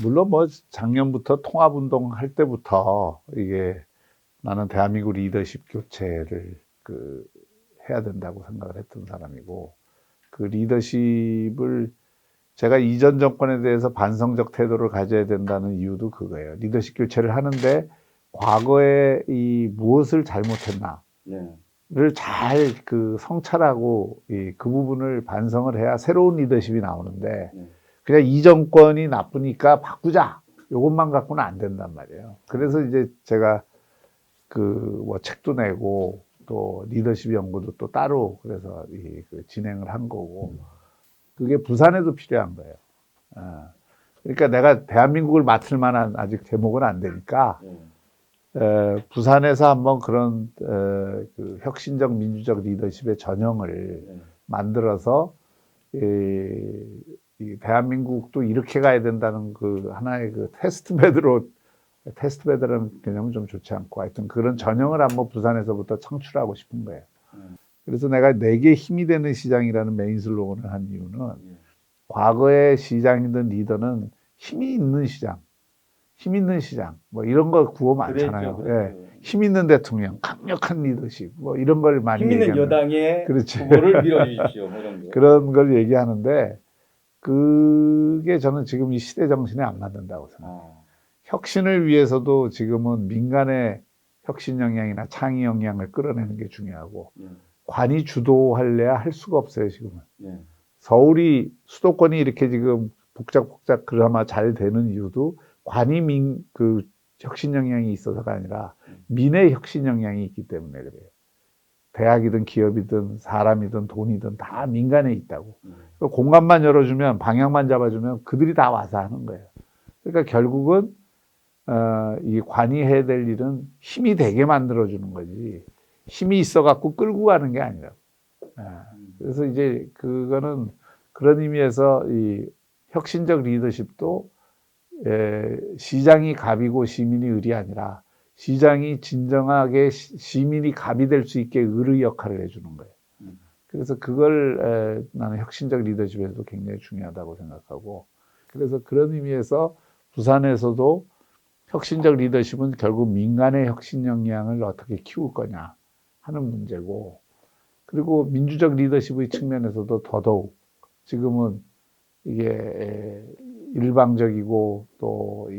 물론 뭐 작년부터 통합운동 할 때부터 이게 나는 대한민국 리더십 교체를 해야 된다고 생각을 했던 사람이고, 그 리더십을 제가 이전 정권에 대해서 반성적 태도를 가져야 된다는 이유도 그거예요. 리더십 교체를 하는데 과거에 이 무엇을 잘못했나를 잘 성찰하고 그 부분을 반성을 해야 새로운 리더십이 나오는데, 그냥 이 정권이 나쁘니까 바꾸자, 요것만 갖고는 안 된단 말이에요. 그래서 이제 제가 뭐 책도 내고 또 리더십 연구도 또 따로 그래서 진행을 한 거고, 그게 부산에도 필요한 거예요. 그러니까 내가 대한민국을 맡을 만한 아직 제목은 안 되니까 부산에서 한번 그런 혁신적 민주적 리더십의 전형을 만들어서 이 대한민국도 이렇게 가야 된다는 하나의 테스트베드라는 개념은 좀 좋지 않고, 하여튼 그런 전형을 한번 부산에서부터 창출하고 싶은 거예요. 그래서 내가 내게 힘이 되는 시장이라는 메인 슬로건을 한 이유는, 과거의 시장이든 리더는 힘이 있는 시장, 뭐 이런 거 구호 많잖아요. 그랬죠. 힘 있는 대통령, 강력한 리더십, 뭐 이런 걸 많이 힘 있는 얘기하는, 여당의 그렇지. 후보를 밀어주십시오. 뭐 이런 거. 그런 걸 얘기하는데, 그게 저는 지금 이 시대 정신에 안 맞는다고 생각해요. 혁신을 위해서도 지금은 민간의 혁신 역량이나 창의 역량을 끌어내는 게 중요하고, 관이 주도할래야 할 수가 없어요, 지금은. 서울이, 수도권이 이렇게 지금 복작복작 그나마 잘 되는 이유도 관이 혁신 역량이 있어서가 아니라 민의 혁신 역량이 있기 때문에 그래요. 대학이든 기업이든 사람이든 돈이든 다 민간에 있다고. 공간만 열어주면, 방향만 잡아주면 그들이 다 와서 하는 거예요. 그러니까 결국은 이 관이 해야 될 일은 힘이 되게 만들어주는 거지, 힘이 있어갖고 끌고 가는 게 아니라고. 그래서 이제 그거는 그런 의미에서 이 혁신적 리더십도 시장이 갑이고 시민이 을이 아니라, 시장이 진정하게 시민이 갑이 될 수 있게 을의 역할을 해주는 거예요. 그래서 그걸 나는 혁신적 리더십에도 굉장히 중요하다고 생각하고, 그래서 그런 의미에서 부산에서도 혁신적 리더십은 결국 민간의 혁신 역량을 어떻게 키울 거냐 하는 문제고, 그리고 민주적 리더십의 측면에서도 더더욱 지금은 이게 일방적이고 또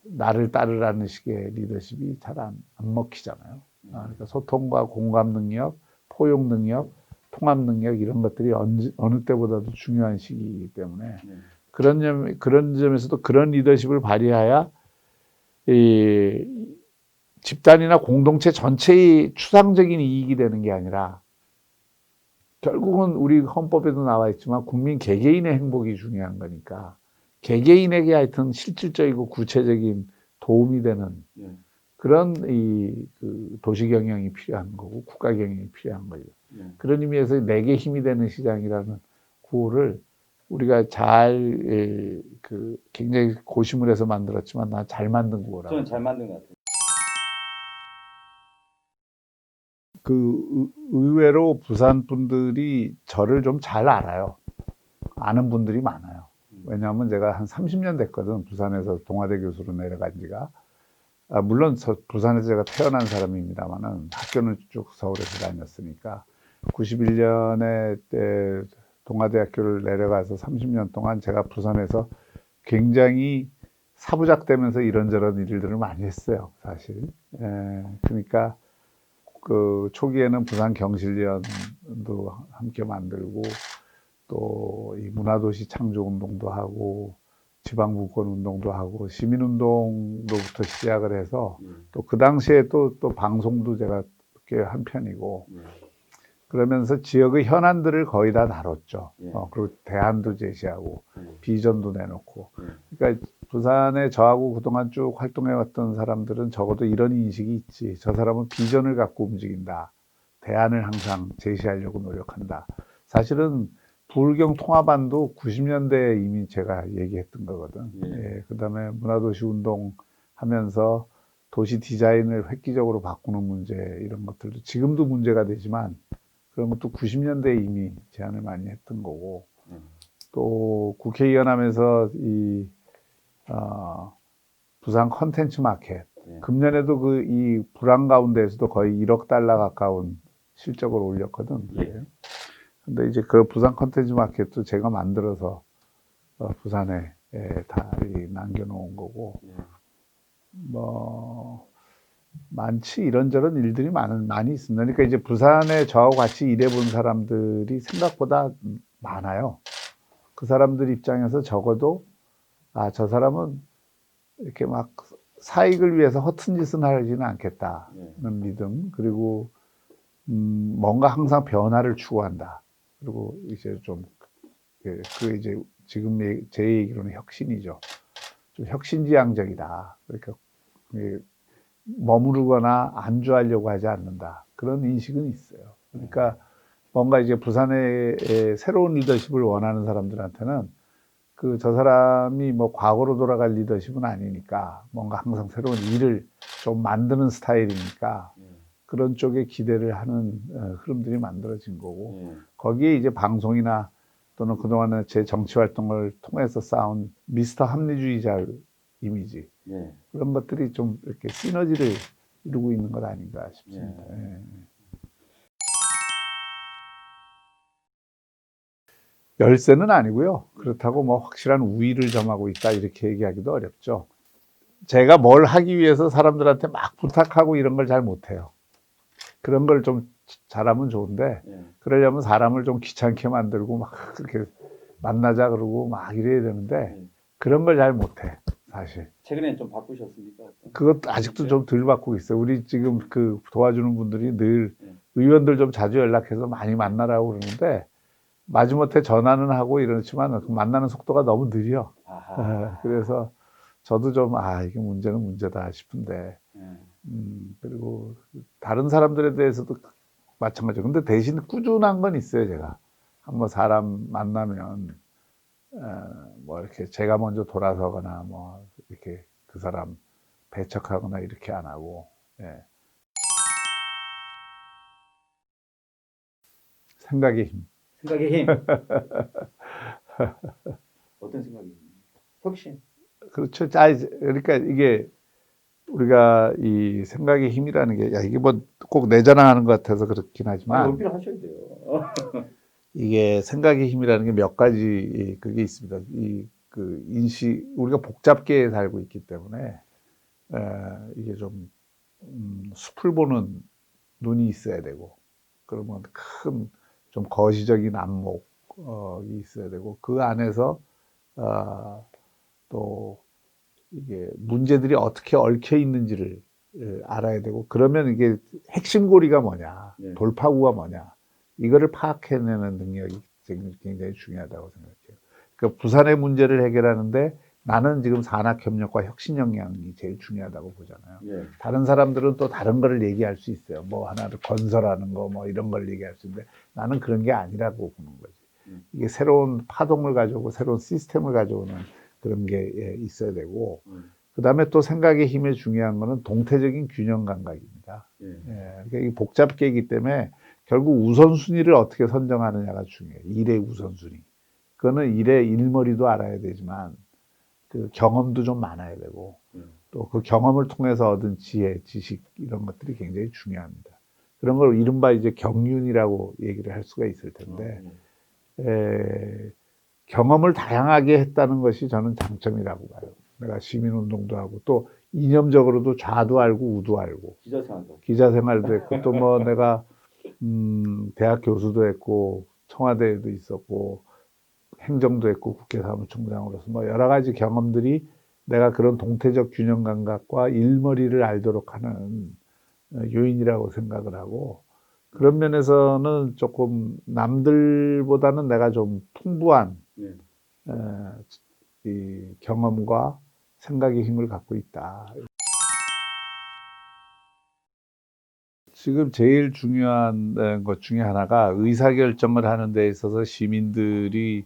나를 따르라는 식의 리더십이 잘 안 먹히잖아요. 그러니까 소통과 공감 능력, 포용 능력, 통합 능력, 이런 것들이 어느 때보다도 중요한 시기이기 때문에 그런 점에서도 그런 리더십을 발휘해야 이 집단이나 공동체 전체의 추상적인 이익이 되는 게 아니라, 결국은 우리 헌법에도 나와 있지만 국민 개개인의 행복이 중요한 거니까 개개인에게 하여튼 실질적이고 구체적인 도움이 되는 그런 도시 경영이 필요한 거고 국가 경영이 필요한 거죠. 그런 의미에서 내게 힘이 되는 시장이라는 구호를 우리가 잘 굉장히 고심을 해서 만들었지만 난 잘 만든 구호라고. 저는 잘 만든 것 같아요. 의외로 부산 분들이 저를 좀 잘 알아요. 아는 분들이 많아요. 왜냐하면 제가 한 30년 됐거든, 부산에서 동아대 교수로 내려간 지가. 물론 부산에서 제가 태어난 사람입니다만은 학교는 쭉 서울에서 다녔으니까 91년에 동아대학교를 내려가서 30년 동안 제가 부산에서 굉장히 사부작되면서 이런저런 일들을 많이 했어요, 사실. 그러니까 초기에는 부산 경실련도 함께 만들고, 또 이 문화도시 창조운동도 하고, 지방분권운동도 하고, 시민운동로부터 시작을 해서, 또 그 당시에 또 방송도 제가 꽤 한 편이고, 그러면서 지역의 현안들을 거의 다 다뤘죠. 그리고 대안도 제시하고, 비전도 내놓고. 그러니까 부산에 저하고 그동안 쭉 활동해왔던 사람들은 적어도 이런 인식이 있지. 저 사람은 비전을 갖고 움직인다. 대안을 항상 제시하려고 노력한다. 사실은 부울경 통합안도 90년대에 이미 제가 얘기했던 거거든. 그다음에 문화도시 운동 하면서 도시 디자인을 획기적으로 바꾸는 문제, 이런 것들도 지금도 문제가 되지만 그런 것도 90년대에 이미 제안을 많이 했던 거고, 또 국회의원 하면서 부산 컨텐츠 마켓. 네. 금년에도 그 이 불황 가운데에서도 거의 1억 달러 가까운 실적을 올렸거든. 예. 근데 이제 그 부산 컨텐츠 마켓도 제가 만들어서 부산에 다 남겨놓은 거고, 예. 뭐, 많지 이런저런 일들이 많이 있습니다. 그러니까 이제 부산에 저하고 같이 일해본 사람들이 생각보다 많아요. 그 사람들 입장에서 적어도, 저 사람은 이렇게 막 사익을 위해서 허튼 짓은 하지는 않겠다는 믿음, 그리고, 뭔가 항상 변화를 추구한다. 그리고 이제 좀, 그 이제 지금 제 얘기로는 혁신이죠. 좀 혁신지향적이다. 그러니까 머무르거나 안주하려고 하지 않는다. 그런 인식은 있어요. 그러니까 뭔가 이제 부산의 새로운 리더십을 원하는 사람들한테는 저 사람이 뭐 과거로 돌아갈 리더십은 아니니까 뭔가 항상 새로운 일을 좀 만드는 스타일이니까 그런 쪽에 기대를 하는 흐름들이 만들어진 거고, 거기에 이제 방송이나 또는 그동안에 제 정치 활동을 통해서 쌓은 미스터 합리주의자 이미지, 그런 것들이 좀 이렇게 시너지를 이루고 있는 것 아닌가 싶습니다. 열세는 아니고요. 그렇다고 뭐 확실한 우위를 점하고 있다 이렇게 얘기하기도 어렵죠. 제가 뭘 하기 위해서 사람들한테 막 부탁하고 이런 걸 잘 못해요. 그런 걸 좀 잘하면 좋은데, 그러려면 사람을 좀 귀찮게 만들고 막 그렇게 만나자 그러고 막 이래야 되는데, 그런 걸 잘 못해, 사실. 최근에 좀 바꾸셨습니까? 그것도 아직도 좀 덜 바꾸고 있어요. 우리 지금 그 도와주는 분들이 늘 의원들 좀 자주 연락해서 많이 만나라고 그러는데, 마지못해 전화는 하고 이러지만 만나는 속도가 너무 느려. 그래서 저도 좀, 이게 문제는 문제다 싶은데, 그리고 다른 사람들에 대해서도 마찬가지죠. 근데 대신 꾸준한 건 있어요, 제가. 한번 사람 만나면, 뭐 이렇게 제가 먼저 돌아서거나, 뭐 이렇게 그 사람 배척하거나 이렇게 안 하고, 생각의 힘. 생각의 힘. 어떤 생각이? 혁신. 그렇죠. 그러니까 이게 우리가 이 생각의 힘이라는 게, 이게 뭐 꼭 내 자랑하는 것 같아서 그렇긴 하지만, 연필 하셔야 돼요. 이게 생각의 힘이라는 게 몇 가지 그게 있습니다. 그 인식, 우리가 복잡게 살고 있기 때문에 이게 좀 숲을 보는 눈이 있어야 되고, 그러면 큰 좀 거시적인 안목이 있어야 되고, 그 안에서 또 이게 문제들이 어떻게 얽혀 있는지를 알아야 되고, 그러면 이게 핵심고리가 뭐냐, 돌파구가 뭐냐, 이거를 파악해내는 능력이 굉장히 중요하다고 생각해요. 그러니까 부산의 문제를 해결하는데 나는 지금 산학협력과 혁신 역량이 제일 중요하다고 보잖아요. 다른 사람들은 또 다른 거를 얘기할 수 있어요. 뭐 하나를 건설하는 거, 뭐 이런 걸 얘기할 수 있는데 나는 그런 게 아니라고 보는 거지. 이게 새로운 파동을 가져오고 새로운 시스템을 가져오는 그런 게 있어야 되고, 그 다음에 또 생각의 힘의 중요한 거는 동태적인 균형 감각입니다. 그러니까 이게 복잡계이기 때문에 결국 우선순위를 어떻게 선정하느냐가 중요해요. 일의 우선순위. 그거는 일의 일머리도 알아야 되지만 그 경험도 좀 많아야 되고, 또 그 경험을 통해서 얻은 지혜, 지식 이런 것들이 굉장히 중요합니다. 그런 걸 이른바 이제 경륜이라고 얘기를 할 수가 있을 텐데, 경험을 다양하게 했다는 것이 저는 장점이라고 봐요. 내가 시민운동도 하고 또 이념적으로도 좌도 알고 우도 알고, 기자 생활도 했고, 또 뭐 내가 대학 교수도 했고 청와대에도 있었고 행정도 했고 국회 사무총장으로서 뭐 여러 가지 경험들이 내가 그런 동태적 균형 감각과 일머리를 알도록 하는 요인이라고 생각을 하고, 그런 면에서는 조금 남들보다는 내가 좀 풍부한 이 경험과 생각의 힘을 갖고 있다. 지금 제일 중요한 것 중에 하나가 의사결정을 하는 데 있어서 시민들이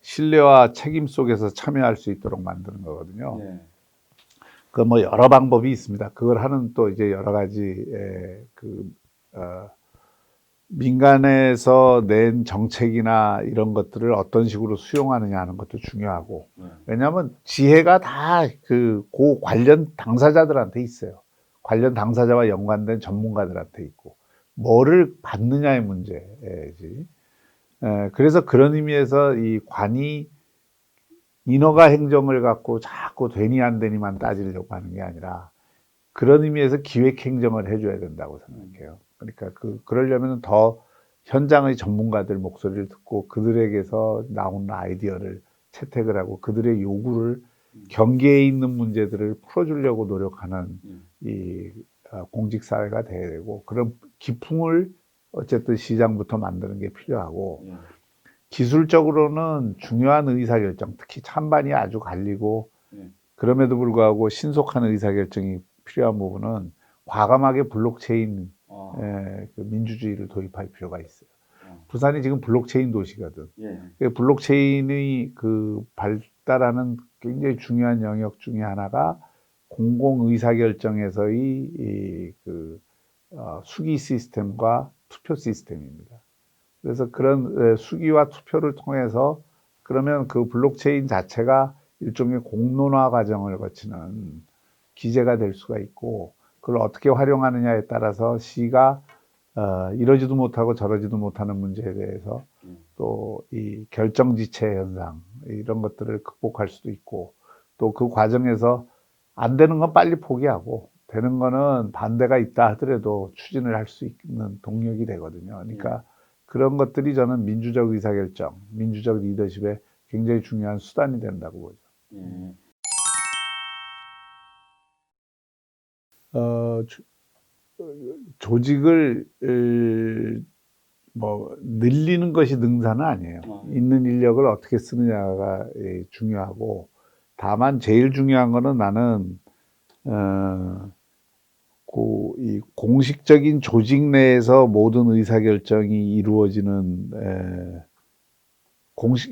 신뢰와 책임 속에서 참여할 수 있도록 만드는 거거든요. 그 뭐 여러 방법이 있습니다. 그걸 하는 또 이제 여러 가지 민간에서 낸 정책이나 이런 것들을 어떤 식으로 수용하느냐 하는 것도 중요하고, 왜냐하면 지혜가 다 그 관련 당사자들한테 있어요. 관련 당사자와 연관된 전문가들한테 있고, 뭐를 받느냐의 문제지. 그래서 그런 의미에서 이 관이 인허가 행정을 갖고 자꾸 되니 안 되니만 따지려고 하는 게 아니라, 그런 의미에서 기획 행정을 해줘야 된다고 생각해요. 그러니까 그러려면 더 현장의 전문가들 목소리를 듣고 그들에게서 나오는 아이디어를 채택을 하고 그들의 요구를 경계에 있는 문제들을 풀어주려고 노력하는 이 공직 사회가 돼야 되고, 그런 기풍을 어쨌든 시장부터 만드는 게 필요하고, 기술적으로는 중요한 의사결정, 특히 찬반이 아주 갈리고 그럼에도 불구하고 신속한 의사결정이 필요한 부분은 과감하게 블록체인 그 민주주의를 도입할 필요가 있어요. 부산이 지금 블록체인 도시거든. 블록체인의 그 발달하는 굉장히 중요한 영역 중에 하나가 공공 의사결정에서의 수기 시스템과 투표 시스템입니다. 그래서 그런 수기와 투표를 통해서, 그러면 그 블록체인 자체가 일종의 공론화 과정을 거치는 기제가 될 수가 있고, 그걸 어떻게 활용하느냐에 따라서 시가 이러지도 못하고 저러지도 못하는 문제에 대해서 또 이 결정지체 현상 이런 것들을 극복할 수도 있고, 또 그 과정에서 안 되는 건 빨리 포기하고 되는 거는 반대가 있다 하더라도 추진을 할 수 있는 동력이 되거든요. 그러니까 그런 것들이 저는 민주적 의사결정, 민주적 리더십에 굉장히 중요한 수단이 된다고 보죠. 조직을 뭐 늘리는 것이 능사는 아니에요. 있는 인력을 어떻게 쓰느냐가 중요하고, 다만 제일 중요한 거는 나는 이 공식적인 조직 내에서 모든 의사결정이 이루어지는,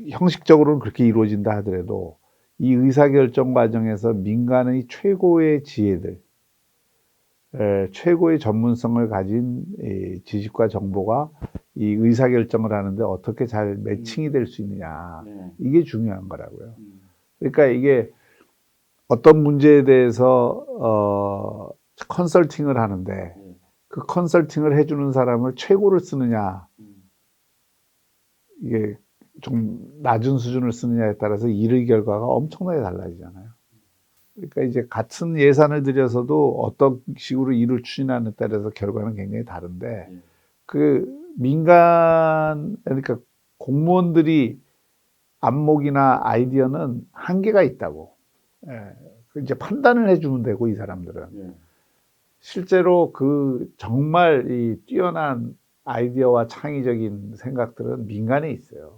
형식적으로는 그렇게 이루어진다 하더라도 이 의사결정 과정에서 민간의 최고의 지혜들, 최고의 전문성을 가진 지식과 정보가 이 의사결정을 하는데 어떻게 잘 매칭이 될 수 있느냐, 이게 중요한 거라고요. 그러니까 이게 어떤 문제에 대해서 컨설팅을 하는데 그 컨설팅을 해주는 사람을 최고를 쓰느냐, 이게 좀 낮은 수준을 쓰느냐에 따라서 일의 결과가 엄청나게 달라지잖아요. 그러니까 이제 같은 예산을 들여서도 어떤 식으로 일을 추진하는 데 따라서 결과는 굉장히 다른데, 그 그러니까 공무원들이 안목이나 아이디어는 한계가 있다고. 이제 판단을 해주면 되고, 이 사람들은 실제로 정말 이 뛰어난 아이디어와 창의적인 생각들은 민간에 있어요.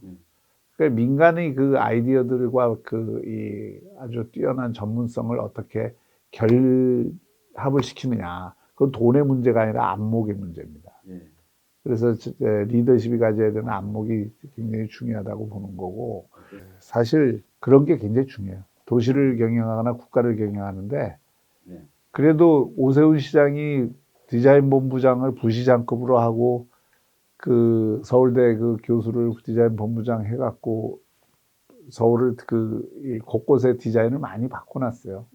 그러니까 민간의 그 아이디어들과 이 아주 뛰어난 전문성을 어떻게 결합을 시키느냐, 그건 돈의 문제가 아니라 안목의 문제입니다. 그래서 리더십이 가져야 되는 안목이 굉장히 중요하다고 보는 거고, 사실 그런 게 굉장히 중요해요. 도시를 경영하거나 국가를 경영하는데, 그래도 오세훈 시장이 디자인 본부장을 부시장급으로 하고 그 서울대 그 교수를 디자인 본부장 해갖고 서울을 이 곳곳에 디자인을 많이 바꿔놨어요.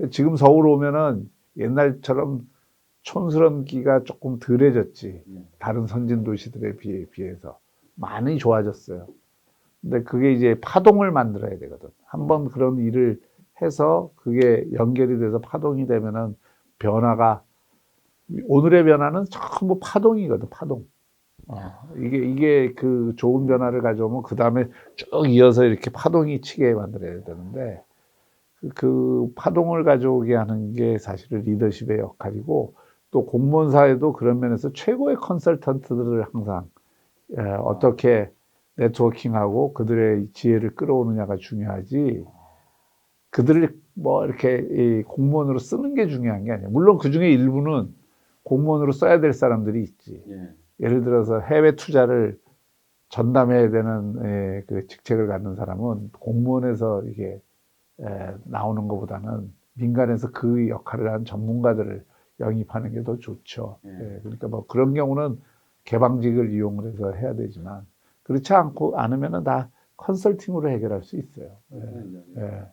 지금 서울 오면은 옛날처럼 촌스럽기가 조금 덜해졌지. 다른 선진 도시들에 비해서 많이 좋아졌어요. 근데 그게 이제 파동을 만들어야 되거든. 한번 그런 일을 해서 그게 연결이 돼서 파동이 되면은 변화가, 오늘의 변화는 전부 파동이거든, 파동. 이게 그 좋은 변화를 가져오면 그 다음에 쭉 이어서 이렇게 파동이 치게 만들어야 되는데, 그 파동을 가져오게 하는 게 사실은 리더십의 역할이고, 또 공무원 사회도 그런 면에서 최고의 컨설턴트들을 항상 어떻게 네트워킹하고 그들의 지혜를 끌어오느냐가 중요하지, 그들을 뭐 이렇게 이 공무원으로 쓰는 게 중요한 게 아니에요. 물론 그 중에 일부는 공무원으로 써야 될 사람들이 있지. 예를 들어서 해외 투자를 전담해야 되는 그 직책을 갖는 사람은 공무원에서 이게 나오는 것보다는 민간에서 그 역할을 한 전문가들을 영입하는 게 더 좋죠. 그러니까 뭐 그런 경우는 개방직을 이용을 해서 해야 되지만 그렇지 않고 않으면은 다 컨설팅으로 해결할 수 있어요. 예. 예.